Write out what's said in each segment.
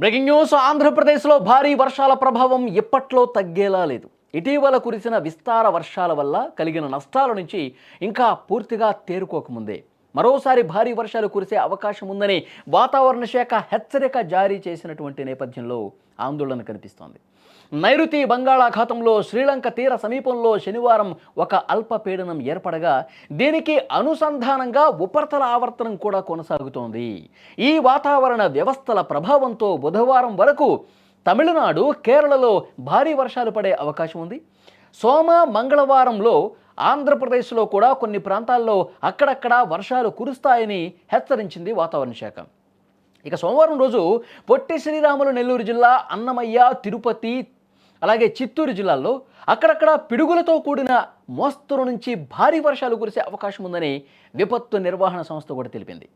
Breaking news. ఆంధ్రప్రదేశ్లో భారీ వర్షాల ప్రభావం ఎప్పట్లో తగ్గేలా లేదు. ఇటీవల కురిసిన విస్తార వర్షాల వల్ల కలిగిన నష్టాల నుంచి ఇంకా పూర్తిగా తేరుకోకముందే మరోసారి భారీ వర్షాలు కురిసే అవకాశం ఉందని వాతావరణ శాఖ హెచ్చరిక జారీ చేసినటువంటి నేపథ్యంలో ఆందోళన కనిపిస్తోంది. నైరుతి బంగాళాఖాతంలో శ్రీలంక తీర సమీపంలో శనివారం ఒక అల్పపీడనం ఏర్పడగా దీనికి అనుసంధానంగా ఉపరితల ఆవర్తనం కూడా కొనసాగుతోంది. ఈ వాతావరణ వ్యవస్థల ప్రభావంతో బుధవారం వరకు తమిళనాడు, కేరళలో భారీ వర్షాలు పడే అవకాశం ఉంది. సోమ, మంగళవారంలో ఆంధ్రప్రదేశ్లో కూడా కొన్ని ప్రాంతాల్లో అక్కడక్కడ వర్షాలు కురుస్తాయని హెచ్చరించింది వాతావరణ శాఖ. ఇక సోమవారం రోజు పొట్టి శ్రీరాములు నెల్లూరు జిల్లా, అన్నమయ్య, తిరుపతి, అలాగే చిత్తూరు జిల్లాల్లో అక్కడక్కడ పిడుగులతో కూడిన మోస్తరు నుంచి భారీ వర్షాలు కురిసే అవకాశం ఉందని విపత్తు నిర్వహణ సంస్థ కూడా తెలిపింది.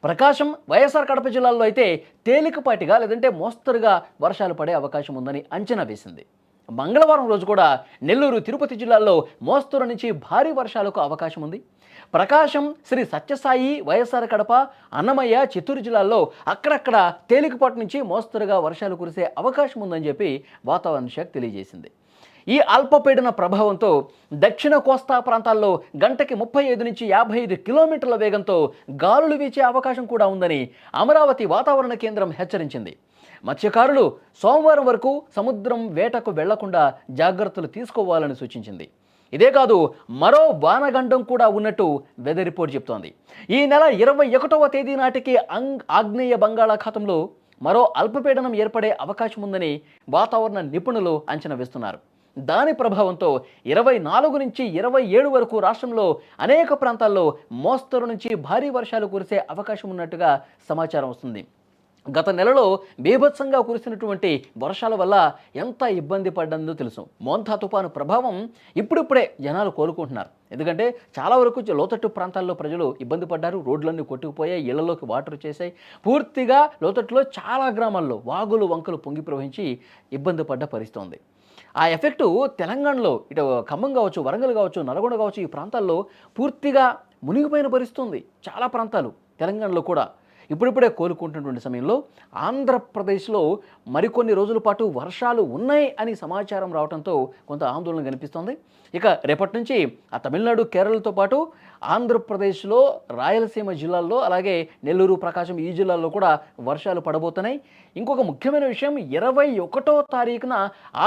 ప్రకాశం, వైఎస్ఆర్ కడప జిల్లాల్లో అయితే తేలికపాటిగా లేదంటే మోస్తరుగా వర్షాలు పడే అవకాశం ఉందని అంచనా వేసింది. మంగళవారం రోజు కూడా నెల్లూరు, తిరుపతి జిల్లాల్లో మోస్తరు నుంచి భారీ వర్షాలకు అవకాశం ఉంది. ప్రకాశం, శ్రీ సత్యసాయి, వైఎస్ఆర్ కడప, అన్నమయ్య, చిత్తూరు జిల్లాల్లో అక్కడక్కడ తేలికపాటి నుంచి మోస్తరుగా వర్షాలు కురిసే అవకాశం ఉందని చెప్పి వాతావరణ శాఖ తెలియజేసింది. ఈ అల్పపీడన ప్రభావంతో దక్షిణ కోస్తా ప్రాంతాల్లో గంటకి 35 నుంచి 55 కిలోమీటర్ల వేగంతో గాలులు వీచే అవకాశం కూడా ఉందని అమరావతి వాతావరణ కేంద్రం హెచ్చరించింది. మత్స్యకారులు సోమవారం వరకు సముద్రం వేటకు వెళ్లకుండా జాగ్రత్తలు తీసుకోవాలని సూచించింది. ఇదే కాదు, మరో వానగండం కూడా ఉన్నట్టు వెదర్ రిపోర్ట్ చెప్తోంది. ఈ నెల 21వ తేదీ నాటికి ఆగ్నేయ బంగాళాఖాతంలో మరో అల్పపీడనం ఏర్పడే అవకాశం ఉందని వాతావరణ నిపుణులు అంచనా వేస్తున్నారు. దాని ప్రభావంతో 24 నుంచి 27 వరకు రాష్ట్రంలో అనేక ప్రాంతాల్లో మోస్తరు నుంచి భారీ వర్షాలు కురిసే అవకాశం ఉన్నట్టుగా సమాచారం వస్తుంది. గత నెలలో బీభత్సంగా కురిసినటువంటి వర్షాల వల్ల ఎంత ఇబ్బంది పడ్డందో తెలుసు. మోంతా తుఫాను ప్రభావం ఇప్పుడిప్పుడే జనాలు కోలుకుంటున్నారు. ఎందుకంటే చాలా వరకు లోతట్టు ప్రాంతాల్లో ప్రజలు ఇబ్బంది పడ్డారు. రోడ్లన్నీ కొట్టుకుపోయాయి, ఇళ్లలోకి వాటర్ చేశాయి. పూర్తిగా లోతట్టులో చాలా గ్రామాల్లో వాగులు, వంకలు పొంగి ప్రవహించి ఇబ్బంది పడ్డ పరిస్థితి ఉంది. ఆ ఎఫెక్టు తెలంగాణలో ఇటు ఖమ్మం కావచ్చు, వరంగల్ కావచ్చు, నల్గొండ కావచ్చు, ఈ ప్రాంతాల్లో పూర్తిగా మునిగిపోయిన పరిస్థితి ఉంది. చాలా ప్రాంతాలు తెలంగాణలో కూడా ఇప్పుడిప్పుడే కోలుకుంటున్నటువంటి సమయంలో ఆంధ్రప్రదేశ్లో మరికొన్ని రోజుల పాటు వర్షాలు ఉన్నాయి అని సమాచారం రావడంతో కొంత ఆందోళన కనిపిస్తోంది. ఇక రేపటి నుంచి ఆ తమిళనాడు, కేరళతో పాటు ఆంధ్రప్రదేశ్లో రాయలసీమ జిల్లాల్లో, అలాగే నెల్లూరు, ప్రకాశం ఈ జిల్లాల్లో కూడా వర్షాలు పడబోతున్నాయి. ఇంకొక ముఖ్యమైన విషయం, 21వ తారీఖున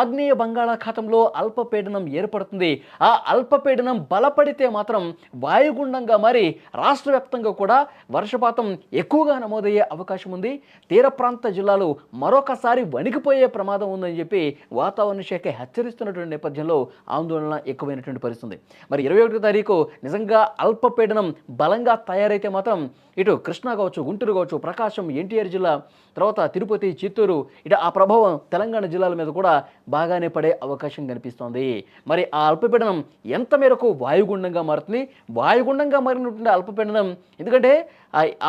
ఆగ్నేయ బంగాళాఖాతంలో అల్పపీడనం ఏర్పడుతుంది. ఆ అల్పపీడనం బలపడితే మాత్రం వాయుగుండంగా మారి రాష్ట్ర వ్యాప్తంగా కూడా వర్షపాతం ఎక్కువగా నమోదయ్యే అవకాశం ఉంది. తీర ప్రాంత జిల్లాలు మరొకసారి వణికిపోయే ప్రమాదం ఉందని చెప్పి వాతావరణ శాఖ హెచ్చరిస్తున్నటువంటి నేపథ్యంలో ఆందోళన ఎక్కువైనటువంటి పరిస్థితుంది. మరి 21వ తారీఖు నిజంగా అల్పపీడనం బలంగా తయారైతే మాత్రం ఇటు కృష్ణా కావచ్చు, గుంటూరు కావచ్చు, ప్రకాశం, ఎన్టీఆర్ జిల్లా, తర్వాత తిరుపతి, చిత్తూరు, ఇటు ఆ ప్రభావం తెలంగాణ జిల్లాల మీద కూడా బాగానే పడే అవకాశం కనిపిస్తోంది. మరి ఆ అల్పపీడనం ఎంత మేరకు వాయుగుండంగా మారుతుంది? వాయుగుండంగా మారినటువంటి అల్పపీడనం, ఎందుకంటే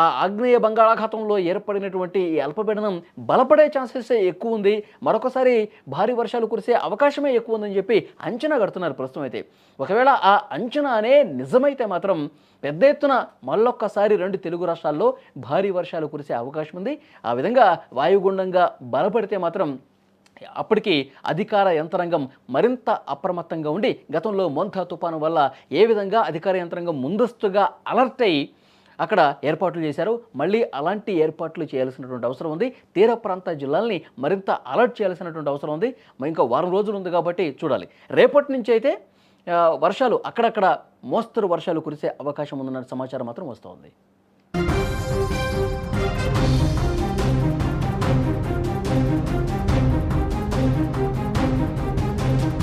ఆ ఆగ్నేయ బంగాళాఖాతంలో ఏర్పడినటువంటి ఈ అల్పపీడనం బలపడే ఛాన్సెస్ ఎక్కువ ఉంది. మరొకసారి భారీ వర్షాలు కురిసే అవకాశమే ఎక్కువ ఉందని చెప్పి అంచనా కడుతున్నారు ప్రస్తుతం అయితే. ఒకవేళ ఆ అంచనానే నిజమైతే మాత్రం పెద్ద ఎత్తున మళ్ళొక్కసారి 2 తెలుగు రాష్ట్రాల్లో భారీ వర్షాలు కురిసే అవకాశం ఉంది. ఆ విధంగా వాయుగుండంగా బలపడితే మాత్రం అప్పటికి అధికార యంత్రాంగం మరింత అప్రమత్తంగా ఉండి, గతంలో మోంతా తుఫాను వల్ల ఏ విధంగా అధికార యంత్రాంగం ముందస్తుగా అలర్ట్ అయ్యి అక్కడ ఏర్పాట్లు చేశారు, మళ్ళీ అలాంటి ఏర్పాట్లు చేయాల్సినటువంటి అవసరం ఉంది. తీర ప్రాంత జిల్లాల్ని మరింత అలర్ట్ చేయాల్సినటువంటి అవసరం ఉంది. ఇంకా వారం రోజులు ఉంది కాబట్టి చూడాలి. రేపటి నుంచి అయితే వర్షాలు అక్కడక్కడ మోస్తరు వర్షాలు కురిసే అవకాశం ఉందన్న సమాచారం మాత్రం వస్తూ ఉంది.